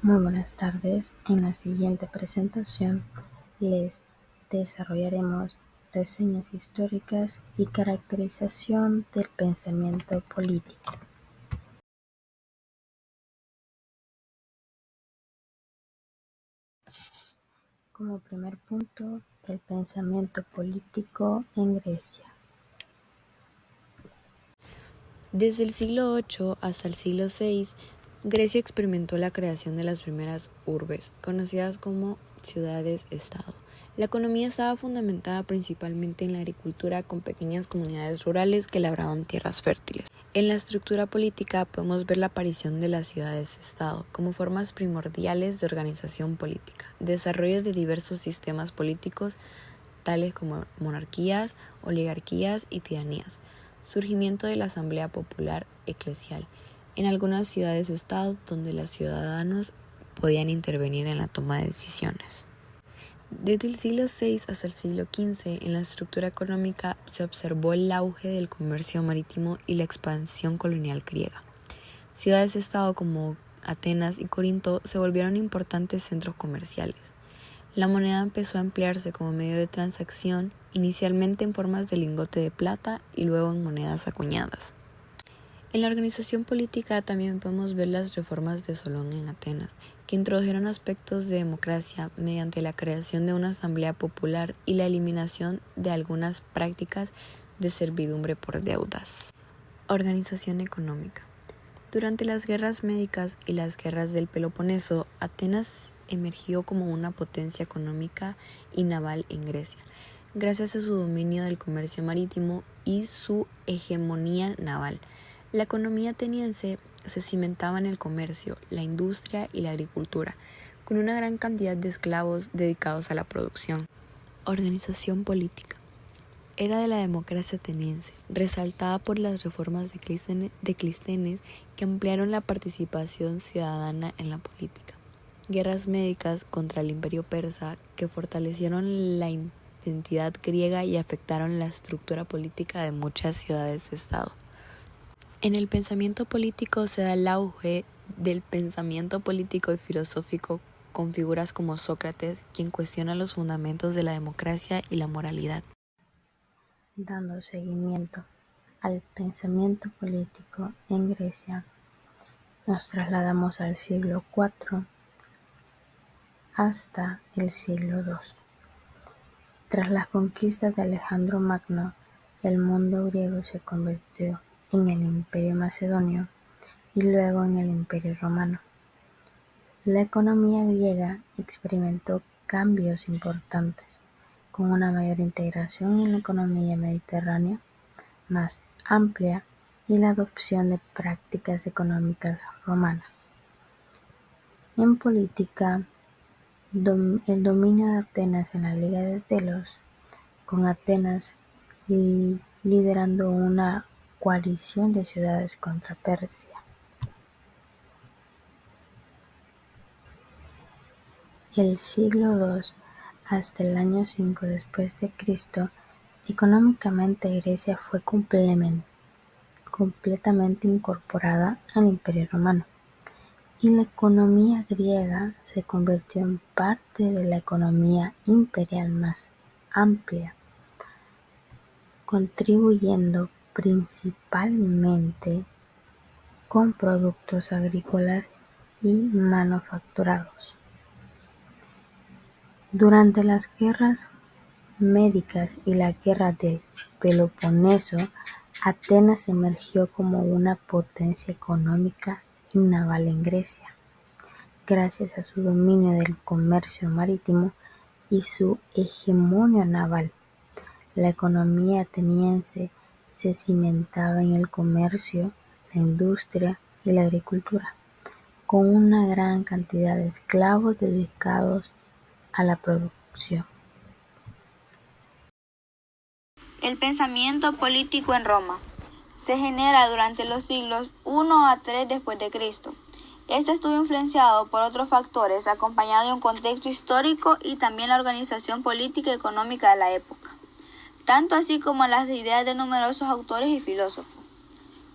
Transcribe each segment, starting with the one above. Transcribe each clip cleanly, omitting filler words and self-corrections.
Muy buenas tardes. En la siguiente presentación les desarrollaremos reseñas históricas y caracterización del pensamiento político. Como primer punto, el pensamiento político en Grecia. Desde el siglo VIII hasta el siglo VI, Grecia experimentó la creación de las primeras urbes, conocidas como ciudades-estado. La economía estaba fundamentada principalmente en la agricultura, con pequeñas comunidades rurales que labraban tierras fértiles. En la estructura política podemos ver la aparición de las ciudades-estado como formas primordiales de organización política, desarrollo de diversos sistemas políticos, tales como monarquías, oligarquías y tiranías. Surgimiento de la Asamblea Popular Eclesial, en algunas ciudades-estado donde los ciudadanos podían intervenir en la toma de decisiones. Desde el siglo VI hasta el siglo XV, en la estructura económica se observó el auge del comercio marítimo y la expansión colonial griega. Ciudades-estado como Atenas y Corinto se volvieron importantes centros comerciales. La moneda empezó a emplearse como medio de transacción, inicialmente en formas de lingote de plata y luego en monedas acuñadas. En la organización política también podemos ver las reformas de Solón en Atenas, que introdujeron aspectos de democracia mediante la creación de una asamblea popular y la eliminación de algunas prácticas de servidumbre por deudas. Organización económica. Durante las guerras médicas y las guerras del Peloponeso, Atenas emergió como una potencia económica y naval en Grecia, gracias a su dominio del comercio marítimo y su hegemonía naval. La economía ateniense se cimentaba en el comercio, la industria y la agricultura, con una gran cantidad de esclavos dedicados a la producción. Organización política. Era de la democracia ateniense, resaltada por las reformas de Clístenes que ampliaron la participación ciudadana en la política. Guerras médicas contra el imperio persa que fortalecieron la identidad griega y afectaron la estructura política de muchas ciudades-estado. En el pensamiento político se da el auge del pensamiento político y filosófico con figuras como Sócrates, quien cuestiona los fundamentos de la democracia y la moralidad. Dando seguimiento al pensamiento político en Grecia, nos trasladamos al siglo IV hasta el siglo II. Tras las conquistas de Alejandro Magno, el mundo griego se convirtió en el Imperio Macedonio y luego en el Imperio Romano. La economía griega experimentó cambios importantes, con una mayor integración en la economía mediterránea, más amplia, y la adopción de prácticas económicas romanas. En política, el dominio de Atenas en la Liga de Delos, con Atenas liderando una coalición de ciudades contra Persia. El siglo II hasta el año 5 después de Cristo, económicamente Grecia fue completamente incorporada al Imperio Romano, y la economía griega se convirtió en parte de la economía imperial más amplia, contribuyendo principalmente con productos agrícolas y manufacturados. Durante las guerras médicas y la guerra del Peloponeso, Atenas emergió como una potencia económica y naval en Grecia, gracias a su dominio del comercio marítimo y su hegemonía naval. La economía ateniense se cimentaba en el comercio, la industria y la agricultura, con una gran cantidad de esclavos dedicados a la producción. El pensamiento político en Roma se genera durante los siglos I a III después de Cristo. Este estuvo influenciado por otros factores, acompañado de un contexto histórico y también la organización política y económica de la época, tanto así como las ideas de numerosos autores y filósofos.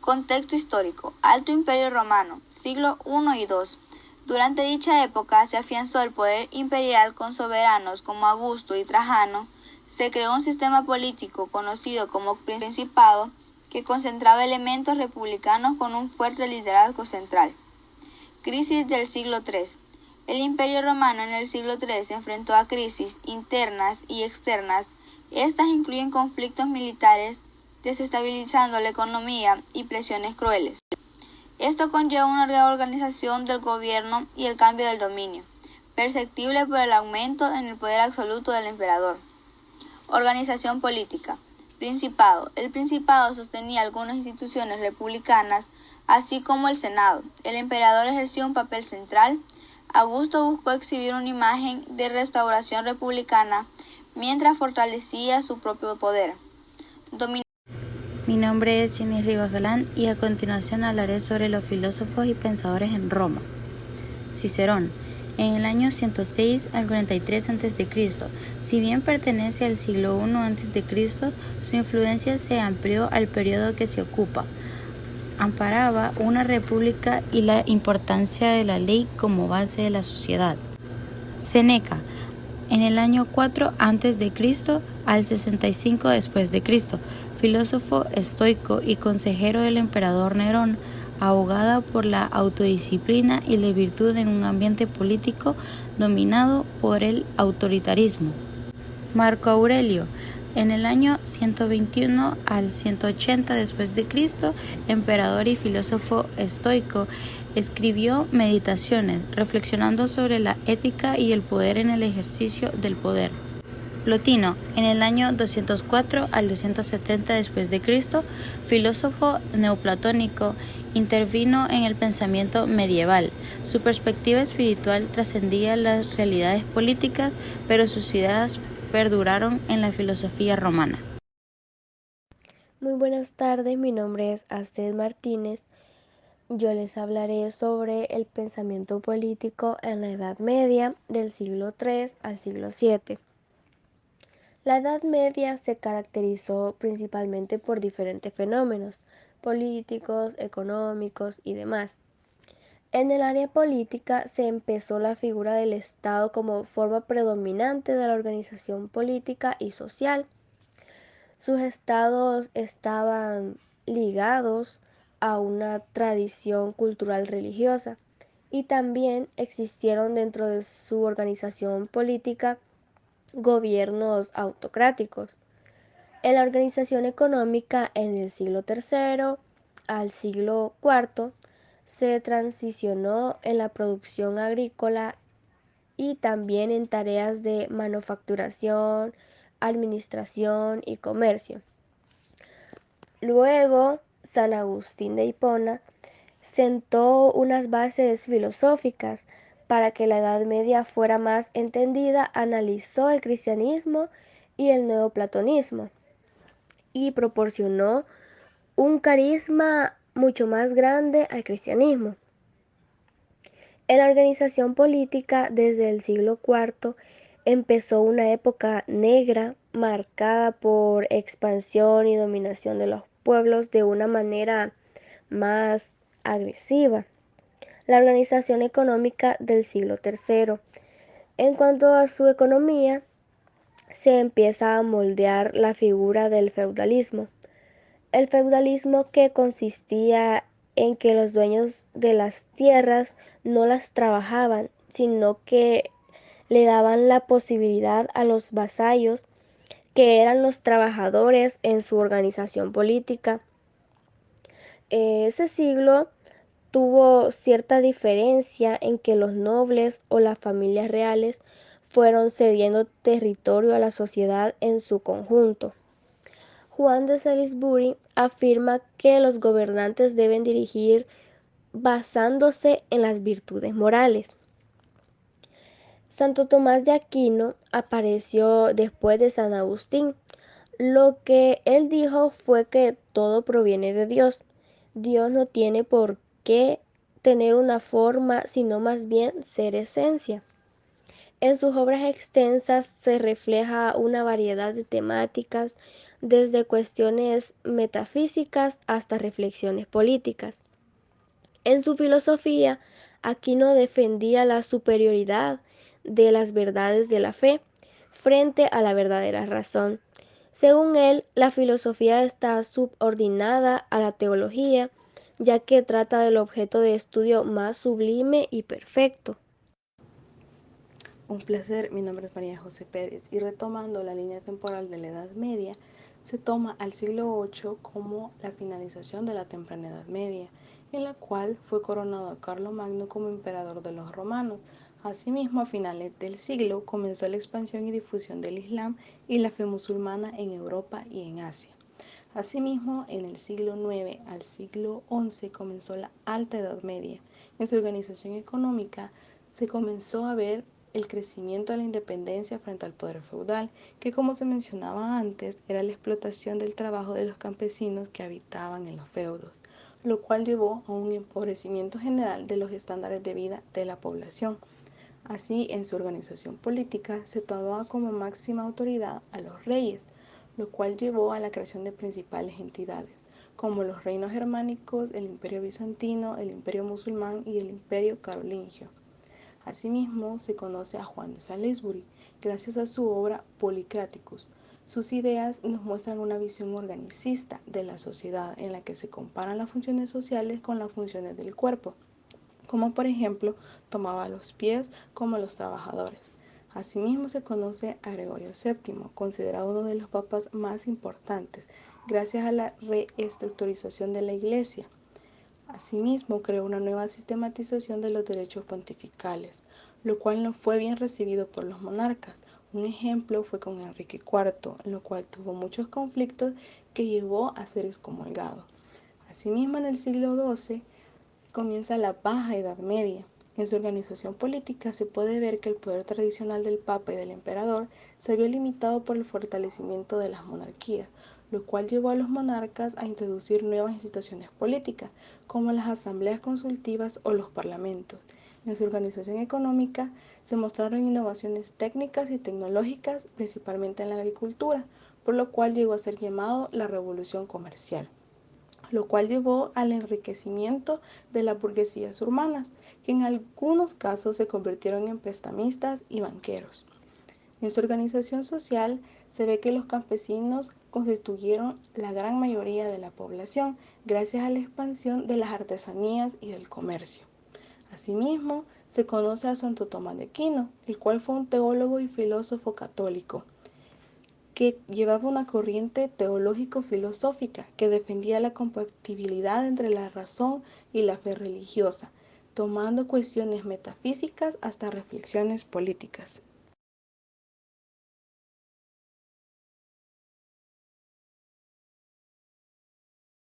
Contexto histórico: Alto Imperio Romano, siglo I y II. Durante dicha época se afianzó el poder imperial con soberanos como Augusto y Trajano. Se creó un sistema político conocido como Principado que concentraba elementos republicanos con un fuerte liderazgo central. Crisis del siglo III. El Imperio Romano en el siglo III se enfrentó a crisis internas y externas. Estas incluyen conflictos militares, desestabilizando la economía y presiones crueles. Esto conlleva una reorganización del gobierno y el cambio del dominio, perceptible por el aumento en el poder absoluto del emperador. Organización política. Principado. El Principado sostenía algunas instituciones republicanas, así como el Senado. El emperador ejerció un papel central. Augusto buscó exhibir una imagen de restauración republicana mientras fortalecía su propio poder. Mi nombre es Jenny Rivas Galán y a continuación hablaré sobre los filósofos y pensadores en Roma. Cicerón, en el año 106 al 43 a.C., si bien pertenece al siglo I a.C., su influencia se amplió al periodo que se ocupa. Amparaba una república y la importancia de la ley como base de la sociedad. Séneca, en el año 4 a.C. al 65 después de Cristo, filósofo estoico y consejero del emperador Nerón, abogada por la autodisciplina y la virtud en un ambiente político dominado por el autoritarismo. Marco Aurelio, en el año 121 al 180 después de Cristo, emperador y filósofo estoico, escribió Meditaciones, reflexionando sobre la ética y el poder en el ejercicio del poder. Plotino, en el año 204 al 270 después de Cristo, filósofo neoplatónico, intervino en el pensamiento medieval. Su perspectiva espiritual trascendía las realidades políticas, pero sus ideas perduraron en la filosofía romana. Muy buenas tardes, mi nombre es Astrid Martínez. Yo les hablaré sobre el pensamiento político en la Edad Media del siglo III al siglo VII. La Edad Media se caracterizó principalmente por diferentes fenómenos políticos, económicos y demás. En el área política se empezó la figura del Estado como forma predominante de la organización política y social. Sus estados estaban ligados a una tradición cultural religiosa y también existieron dentro de su organización política gobiernos autocráticos. En la organización económica en el siglo III al siglo IV se transicionó en la producción agrícola y también en tareas de manufacturación, administración y comercio. Luego, San Agustín de Hipona sentó unas bases filosóficas para que la Edad Media fuera más entendida, analizó el cristianismo y el neoplatonismo y proporcionó un carisma mucho más grande al cristianismo. En la organización política desde el siglo IV empezó una época negra marcada por expansión y dominación de los pueblos de una manera más agresiva. La organización económica del siglo III. En cuanto a su economía, se empieza a moldear la figura del feudalismo. El feudalismo que consistía en que los dueños de las tierras no las trabajaban, sino que le daban la posibilidad a los vasallos, que eran los trabajadores en su organización política. Ese siglo tuvo cierta diferencia en que los nobles o las familias reales fueron cediendo territorio a la sociedad en su conjunto. Juan de Salisbury afirma que los gobernantes deben dirigir basándose en las virtudes morales. Santo Tomás de Aquino apareció después de San Agustín. Lo que él dijo fue que todo proviene de Dios. Dios no tiene por qué tener una forma, sino más bien ser esencia. En sus obras extensas se refleja una variedad de temáticas, desde cuestiones metafísicas hasta reflexiones políticas. En su filosofía Aquino defendía la superioridad de las verdades de la fe frente a la verdadera razón. Según él, la filosofía está subordinada a la teología, ya que trata del objeto de estudio más sublime y perfecto. Un placer, mi nombre es María José Pérez y retomando la línea temporal de la Edad Media, se toma al siglo VIII como la finalización de la temprana Edad Media, en la cual fue coronado Carlomagno como emperador de los romanos. Asimismo, a finales del siglo comenzó la expansión y difusión del Islam y la fe musulmana en Europa y en Asia. Asimismo, en el siglo IX al siglo XI comenzó la Alta Edad Media. En su organización económica se comenzó a ver el crecimiento de la independencia frente al poder feudal, que como se mencionaba antes, era la explotación del trabajo de los campesinos que habitaban en los feudos, lo cual llevó a un empobrecimiento general de los estándares de vida de la población. Así, en su organización política se tomaba como máxima autoridad a los reyes, lo cual llevó a la creación de principales entidades, como los reinos germánicos, el imperio bizantino, el imperio musulmán y el imperio carolingio. Asimismo, se conoce a Juan de Salisbury, gracias a su obra Policraticus. Sus ideas nos muestran una visión organicista de la sociedad en la que se comparan las funciones sociales con las funciones del cuerpo, como por ejemplo tomaba los pies como los trabajadores. Asimismo se conoce a Gregorio VII, considerado uno de los papas más importantes, gracias a la reestructurización de la Iglesia. Asimismo, creó una nueva sistematización de los derechos pontificales, lo cual no fue bien recibido por los monarcas. Un ejemplo fue con Enrique IV, en lo cual tuvo muchos conflictos que llevó a ser excomulgado. Asimismo, en el siglo XII comienza la Baja Edad Media. En su organización política se puede ver que el poder tradicional del Papa y del Emperador se vio limitado por el fortalecimiento de las monarquías, lo cual llevó a los monarcas a introducir nuevas instituciones políticas, como las asambleas consultivas o los parlamentos. En su organización económica se mostraron innovaciones técnicas y tecnológicas, principalmente en la agricultura, por lo cual llegó a ser llamado la Revolución Comercial, lo cual llevó al enriquecimiento de las burguesías urbanas, que en algunos casos se convirtieron en prestamistas y banqueros. En su organización social se ve que los campesinos constituyeron la gran mayoría de la población gracias a la expansión de las artesanías y del comercio. Asimismo, se conoce a Santo Tomás de Aquino, el cual fue un teólogo y filósofo católico, que llevaba una corriente teológico-filosófica que defendía la compatibilidad entre la razón y la fe religiosa, tomando cuestiones metafísicas hasta reflexiones políticas.